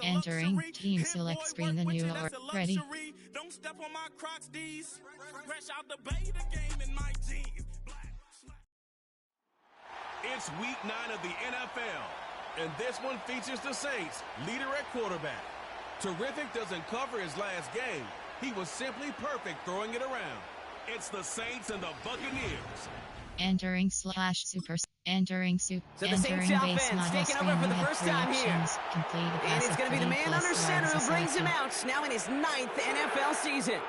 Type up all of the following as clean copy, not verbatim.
Entering team select screen the new or ready. Don't step on my Crocs, D's. Fresh out the bay, the game in my jeans. It's week 9 of the NFL, and this one features the Saints, leader at quarterback. Terrific doesn't cover his last game. He was simply perfect throwing it around. It's the Saints and the Buccaneers. Entering slash super. Entering super. So the Saints offense taking over for the first time here. And it's going to be the man under center who brings him out now in his 9th NFL season.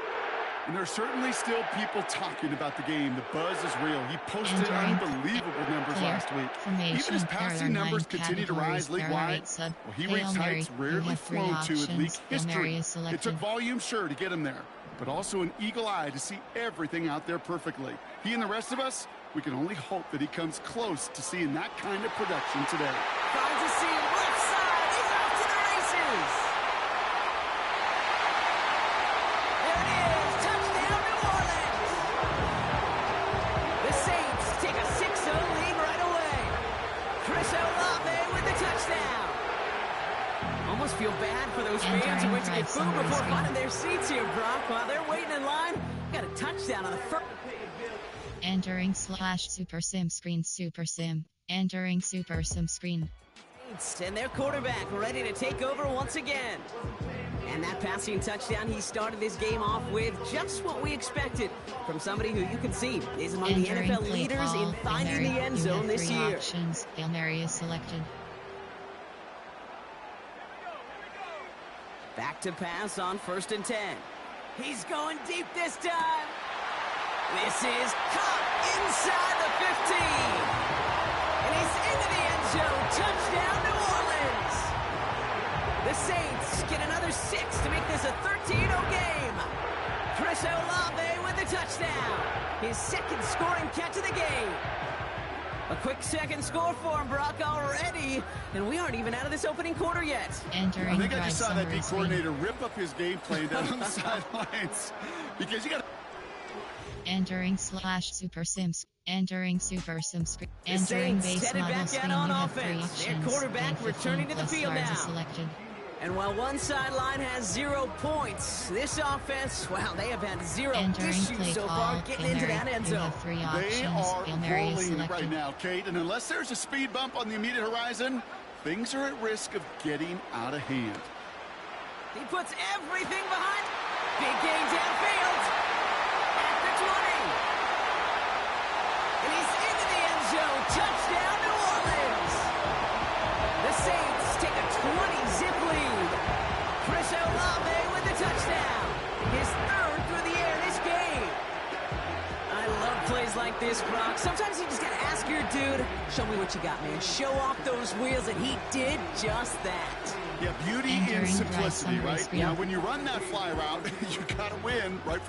And there's certainly still people talking about the game. The buzz is real. He posted unbelievable numbers last week. Even his passing numbers continue to rise league-wide. Well, he reached heights rarely flown to in league history. It took volume, sure, to get him there, but also an eagle eye to see everything out there perfectly. He and the rest of us, we can only hope that he comes close to seeing that kind of production today. Finds a seam left side. He's off to the races. There it is. Touchdown, New Orleans. The Saints take a 6-0 lead right away. Chris Olave with the touchdown. Almost feel bad for those fans who went to get food before finding their seats here, Brock. While they're waiting in line, got a touchdown on the first. Entering slash super sim screen super sim. Entering super sim screen. And their quarterback ready to take over once again. And that passing touchdown he started this game off with just what we expected from somebody who you can see is among the NFL leaders in finding the end zone this year. Hail Mary is selected. Back to pass on 1st and 10. He's going deep this time. This is caught inside the 15. And he's into the end zone. Touchdown, New Orleans. The Saints get another 6 to make this a 13-0 game. Chris Olave with the touchdown. His 2nd scoring catch of the game. A quick 2nd score for him, Brock, already. And we aren't even out of this opening quarter yet. I think I just saw that D coordinator rip up his game plan down on the sidelines. Because you got to... Entering slash super sims. Entering super sim screen. Entering base model screen. On offense. Their quarterback returning to the field now. Selected. And while one sideline has 0 points, this offense, wow, they have had 0 issues so far getting into that end zone. They are rolling right now, Kate, and unless there's a speed bump on the immediate horizon, things are at risk of getting out of hand. He puts everything behind. Big game downfield. At the 20. And he's into the end zone. Touchdown, New Orleans. The Saints take a 20-zip lead. Chris Olave with the touchdown. His 3rd through the air this game. I love plays like this, Brock. Sometimes you just got to ask your dude, show me what you got, man. Show off those wheels, and he did just that. Yeah, beauty and simplicity, right? Now, when you run that fly route, you got to win, right?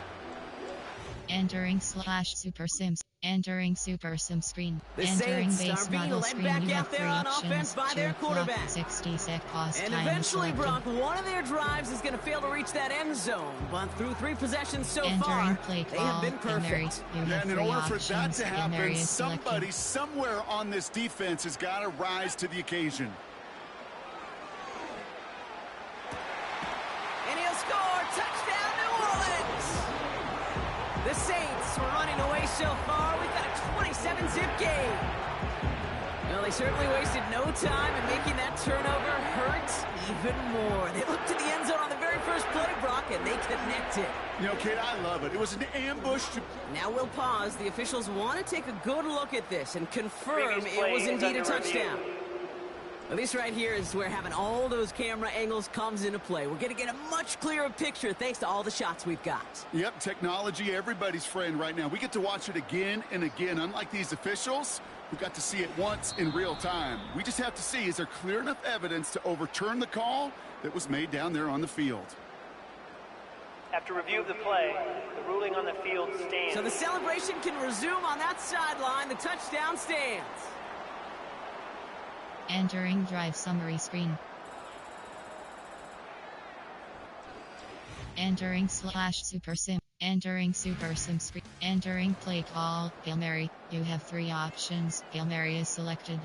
Entering slash super sims. Entering super sim screen. The Entering Saints base model led screen. back You out have there 3 on options. offense by their quarterback. 60-sec pause and time eventually, selected. Brock, one of their drives is going to fail to reach that end zone. But through 3 possessions so Entering far, play they have been perfect. And in order for that to happen, somebody somewhere on this defense has got to rise to the occasion. And he'll score. Touchdown, New Orleans. The Saints were running away so far. We've got a 27-zip game. Well, they certainly wasted no time in making that turnover hurt even more. They looked to the end zone on the very first play, Brock, and they connected. You know, Kate, I love it. It was an ambush. Now we'll pause. The officials want to take a good look at this and confirm it was indeed a touchdown. Well, this right here is where having all those camera angles comes into play. We're going to get a much clearer picture thanks to all the shots we've got. Yep, technology, everybody's friend right now. We get to watch it again and again. Unlike these officials, who got to see it once in real time. We just have to see, is there clear enough evidence to overturn the call that was made down there on the field? After review of the play, the ruling on the field stands. So the celebration can resume on that sideline. The touchdown stands. Entering drive summary screen. Entering slash super sim. Entering super sim screen. Entering play call. Hail Mary. You have 3 options. Hail Mary is selected.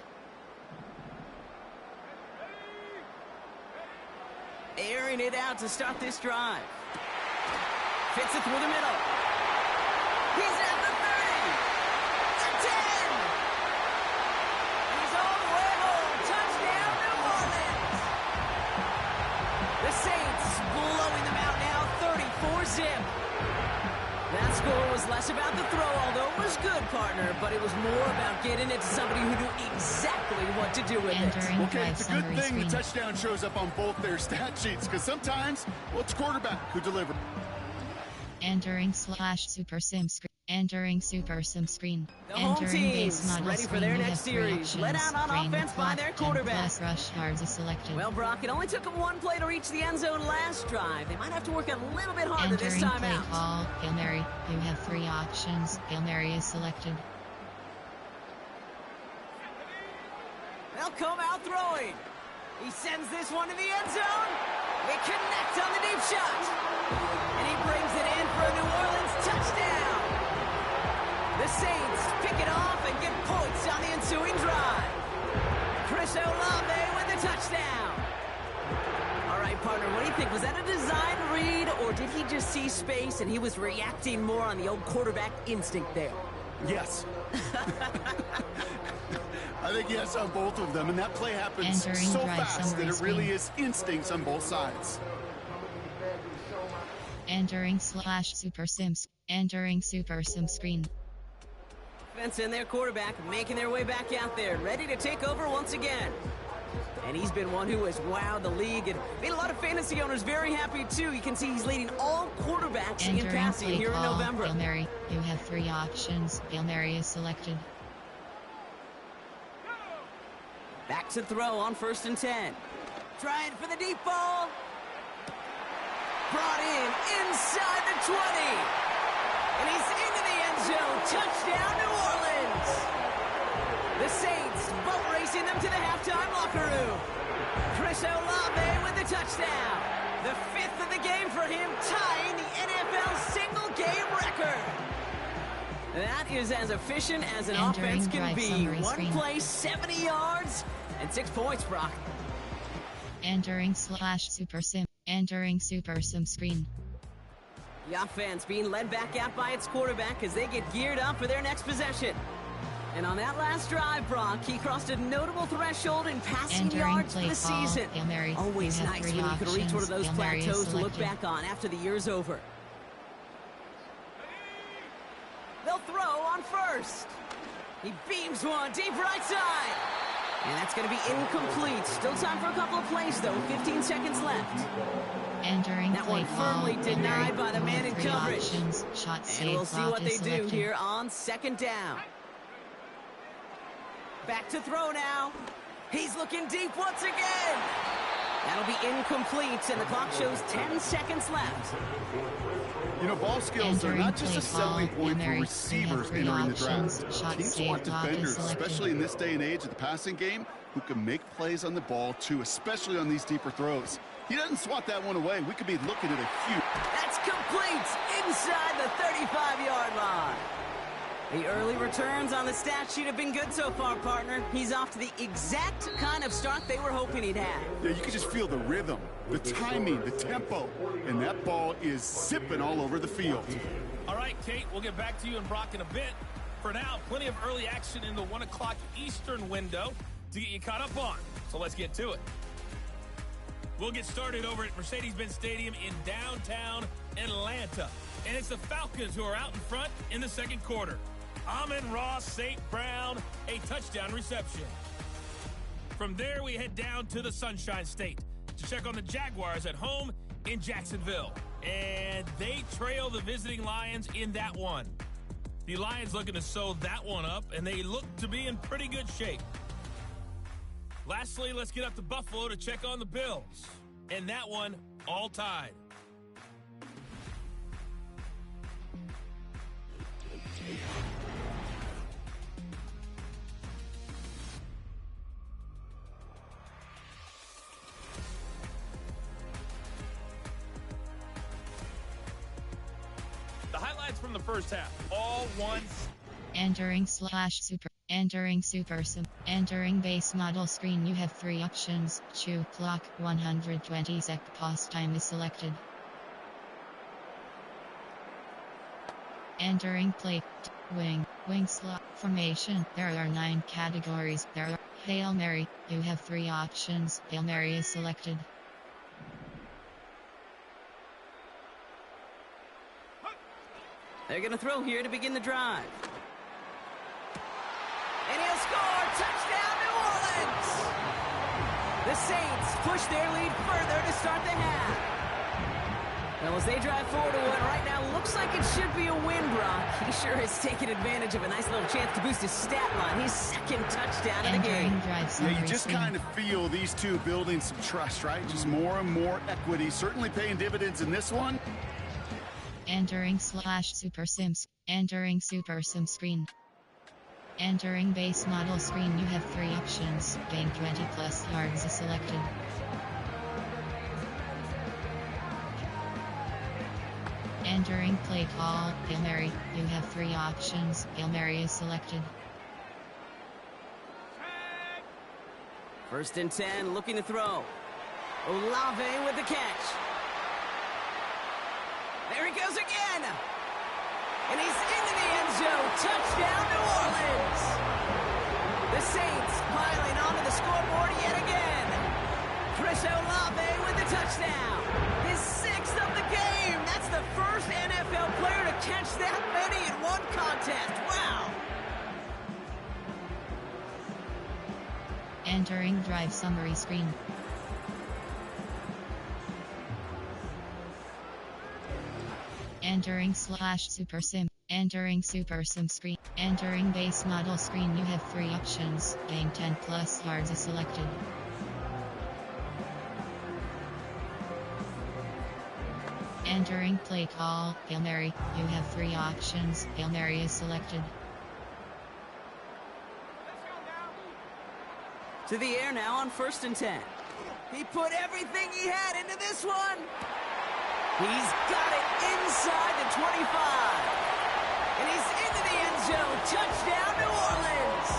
Airing it out to start this drive. Fits it through the middle. He's at the 30. The 10. He's all the way home. Touchdown, New Orleans. The Saints blowing them out now, 34-zip. That score was less about the throw, although it was good, partner, but it was more about getting it to somebody who knew exactly what to do with it. Okay, it's a good thing the touchdown shows up on both their stat sheets, because sometimes, well, it's quarterback who delivers. Entering /Super Sim screen. Entering Super Sim screen. The home team's ready for their next series. Let out on offense by their quarterback. Plus rush yards is selected. Well, Brock, it only took them one play to reach the end zone last drive. They might have to work a little bit harder this time play out. Call, Hail Mary. You have 3 options. Hail Mary is selected. They'll come out throwing. He sends this one to the end zone. They connect on the deep shot. And he brings it in for a New Orleans touchdown. The Saints pick it off and get points on the ensuing drive. Chris Olave with the touchdown. All right, partner, what do you think? Was that a design read, or did he just see space and he was reacting more on the old quarterback instinct there? Yes. I think yes on both of them, and that play happens so fast that it really is instincts on both sides. Entering /Super Sims. Entering Super Sim screen. Defense and their quarterback making their way back out there, ready to take over once again. And he's been one who has wowed the league and made a lot of fantasy owners very happy too. You can see he's leading all quarterbacks in passing here in November. Hail Mary. You have 3 options. Hail Mary is selected. Back to throw on 1st and 10. Trying for the deep ball. Brought in inside the 20. And he's into the end zone. Touchdown, New Orleans. The Saints boat racing them to the halftime locker room. Chris Olave with the touchdown. The 5th of the game for him, tying the NFL single-game record. That is as efficient as an offense can be. One play, 70 yards, and 6 points, Brock. Entering /Super Sim. Entering Super Sim screen. The offense being led back out by its quarterback as they get geared up for their next possession. And on that last drive, Brock, he crossed a notable threshold in passing yards for the season. Always nice when you can reach one of those plateaus to look back on after the year's over. They'll throw on 1st. He beams one deep right side. And that's going to be incomplete. Still time for a couple of plays, though. 15 seconds left. Entering that one firmly denied by the man in coverage. Shot and we'll see what they do here on 2nd down. Back to throw now. He's looking deep once again. That'll be incomplete, and the clock shows 10 seconds left. You know, ball skills are not just a selling point for receivers entering the draft. Teams want defenders, especially in this day and age of the passing game, who can make plays on the ball, too, especially on these deeper throws. He doesn't swat that one away. We could be looking at a huge... That's complete inside the 35-yard line. The early returns on the stat sheet have been good so far, partner. He's off to the exact kind of start they were hoping he'd have. Yeah, you can just feel the rhythm, the timing, the tempo, and that ball is zipping all over the field. All right, Kate, we'll get back to you and Brock in a bit. For now, plenty of early action in the 1 o'clock Eastern window to get you caught up on. So let's get to it. We'll get started over at Mercedes-Benz Stadium in downtown Atlanta. And it's the Falcons who are out in front in the 2nd quarter. Amon-Ra St. Brown, a touchdown reception. From there, we head down to the Sunshine State to check on the Jaguars at home in Jacksonville. And they trail the visiting Lions in that one. The Lions looking to sew that one up, and they look to be in pretty good shape. Lastly, let's get up to Buffalo to check on the Bills. And that one, all tied. The highlights from the first half, all once. Entering /Super Entering Super Sim. Entering base model screen, you have 3 options. Chew clock, 120 sec pause time is selected. Entering plate, wing slot formation. There are 9 categories. There are Hail Mary. You have 3 options. Hail Mary is selected. They're going to throw here to begin the drive. And he'll score! Touchdown, New Orleans! The Saints push their lead further to start the half. Well, as they drive 4-1 right now, looks like it should be a win, Brock. He sure has taken advantage of a nice little chance to boost his stat line. His second touchdown of the game. Yeah, you just kind of feel these two building some trust, right? Just more and more equity. Certainly paying dividends in this one. Entering /Super Sims. Entering Super Sim screen. Entering base model screen, you have 3 options. Gain 20 plus yards is selected. Entering play call, Hail Mary, you have 3 options. Hail Mary is selected. First and 10, looking to throw. Olave with the catch. There he goes again. And he's into the end zone. Touchdown, New Orleans. The Saints piling onto the scoreboard yet again. Chris Olave with the touchdown. His 6th of the game. That's the first NFL player to catch that many in one contest. Wow. Entering drive summary screen. Entering /Super Sim. Entering Super Sim screen. Entering base model screen, you have 3 options. Gain 10 plus yards is selected. Entering play call, Hail Mary, you have 3 options. Hail Mary is selected. To the air now on 1st and 10. He put everything he had into this one. He's got it inside the 25. And he's into the end zone. Touchdown, New Orleans.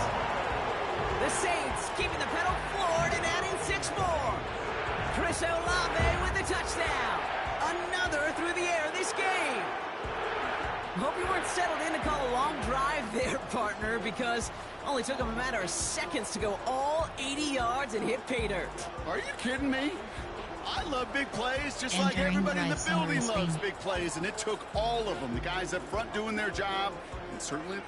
The Saints keeping the pedal floored and adding 6 more. Chris Olave with the touchdown. Another through the air this game. Hope you weren't settled in to call a long drive there, partner, because it only took him a matter of seconds to go all 80 yards and hit pay dirt. Are you kidding me? I love big plays, just like everybody in the building loves big plays, and it took all of them. The guys up front doing their job, and certainly...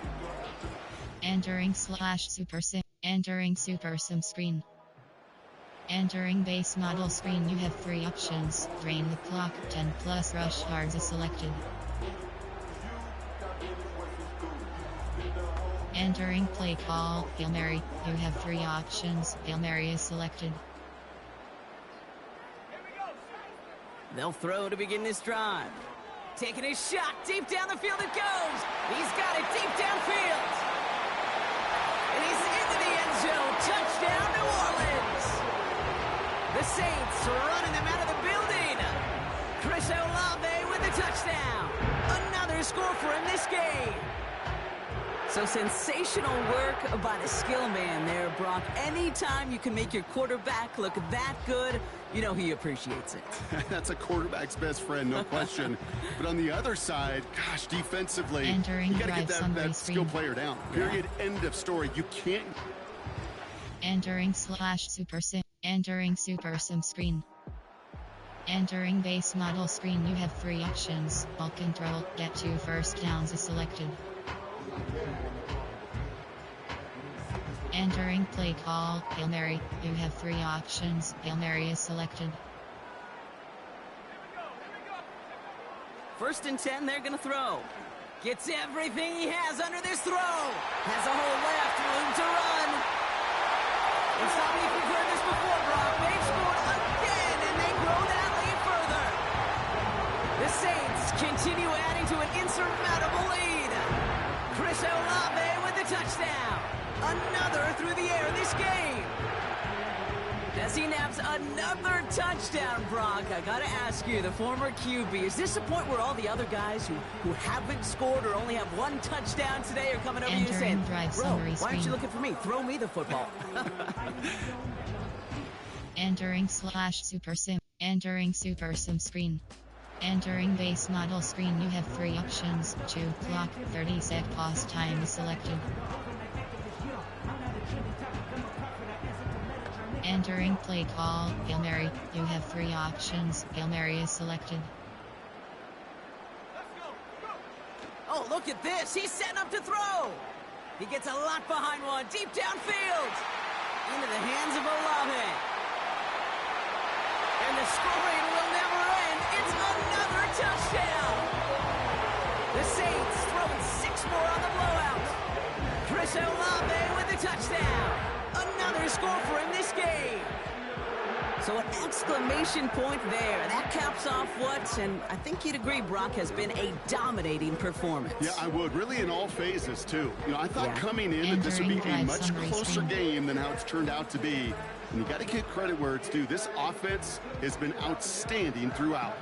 Entering /Super Sim. Entering Super Sim screen. Entering base model screen, you have 3 options. Drain the clock, 10 plus rush yards is selected. Entering play call, Hail Mary, you have 3 options. Hail Mary is selected. They'll throw to begin this drive. Taking his shot, deep down the field it goes. He's got it deep downfield. And he's into the end zone. Touchdown, New Orleans. The Saints running them out of the building. Chris Olave with the touchdown. Another score for him this game. So sensational work by the skill man there, Brock. Anytime you can make your quarterback look that good, you know he appreciates it. That's a quarterback's best friend, no question. But on the other side, gosh, defensively, you got to get that skill player down. Period. Yeah. End of story. You can't. Entering /Super Sim. Entering Super Sim screen. Entering base model screen, you have 3 options. Ball control, get 2 first downs is selected. Entering play call, Hail Mary, you have 3 options. Hail Mary is selected. First and 10, they're going to throw. Gets everything he has under this throw. Has a whole left, room to run. It's not like we've heard this before, Brock. They've scored again, and they grow that lead further. The Saints continue adding to an insurmountable lead. Chris Olave with the touchdown. Another through the air this game. As as he naps another touchdown, Brock. I gotta ask you, the former QB, is this a point where all the other guys who haven't scored or only have one touchdown today are coming over to you saying, bro, why aren't you looking for me? Throw me the football. Entering /super sim. Entering super sim screen. Entering base model screen, you have 3 options. 2 clock, 30 sec pause time is selected. Entering play call, Hail Mary, you have 3 options. Hail Mary is selected. Oh, look at this. He's setting up to throw. He gets a lot behind one, deep downfield. Into the hands of Olave. And the scoring will never end. It's another touchdown. The Saints throwing 6 more on the blowout. Chris Olave with the touchdown. Another score for him this game. So an exclamation point there. That caps off what, and I think you'd agree, Brock, has been a dominating performance. Yeah, I would. Really in all phases, too. I thought coming in that this would be a much closer game than how it's turned out to be. And you got to give credit where it's due. This offense has been outstanding throughout.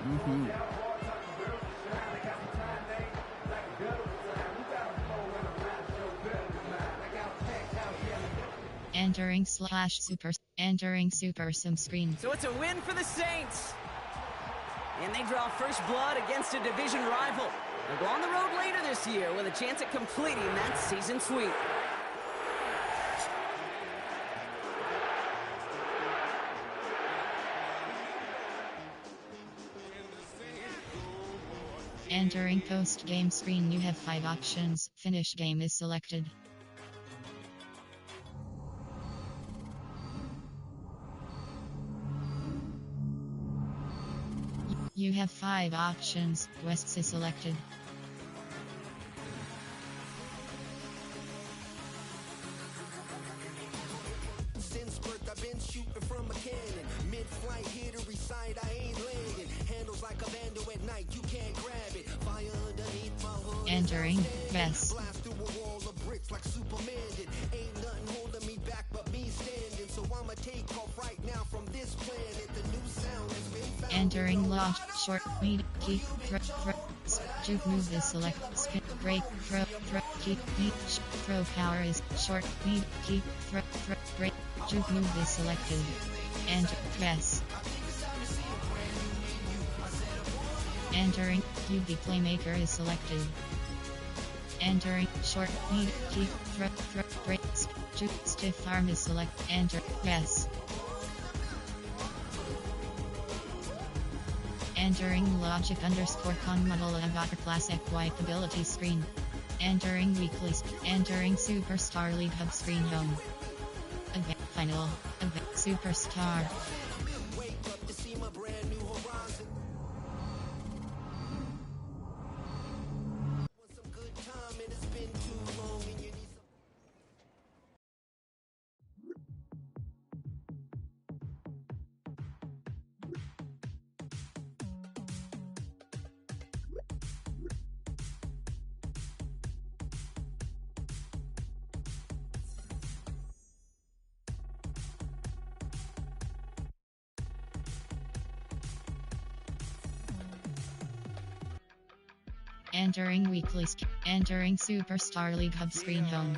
Entering super sim screen. So it's a win for the Saints. And they draw first blood against a division rival. They'll go on the road later this year with a chance at completing that season sweep. Entering post-game screen, you have 5 options. Finish game is selected. You have 5 options. Quests is selected. Since birth I've been shooting from a cannon. Mid-flight here to recite, I ain't landing. Handles like a vandal at night, you can't grab it. Fire underneath my hood. Entering Vest. Blast through a wall of bricks like Superman did. Ain't nothing holding me back but me standing. So I'ma take off right now from this planet. The new sound has been found. Entering launch, short, mid, key, juke move is select, spin, break, throw, key, throw power is short, mid, key, break, juke move is selected. Enter, press. Entering, QB playmaker is selected. Entering, short, mid, key, break, juke, stiff arm is select, enter, press. Entering logic _con model avatar classic wipe ability screen. Entering weekly. Entering Superstar League hub screen home. Event final. Event Superstar. Wake up to see my brand new horizon. Want some good time and it's been too long and you need some. Entering weekly. Entering Superstar League hub screen home.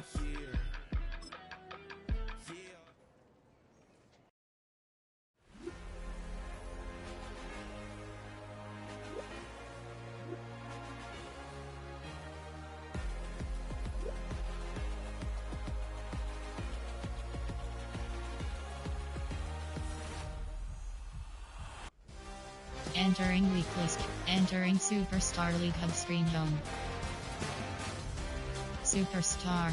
Entering weekly. Entering Superstar League hub screen home. Superstar.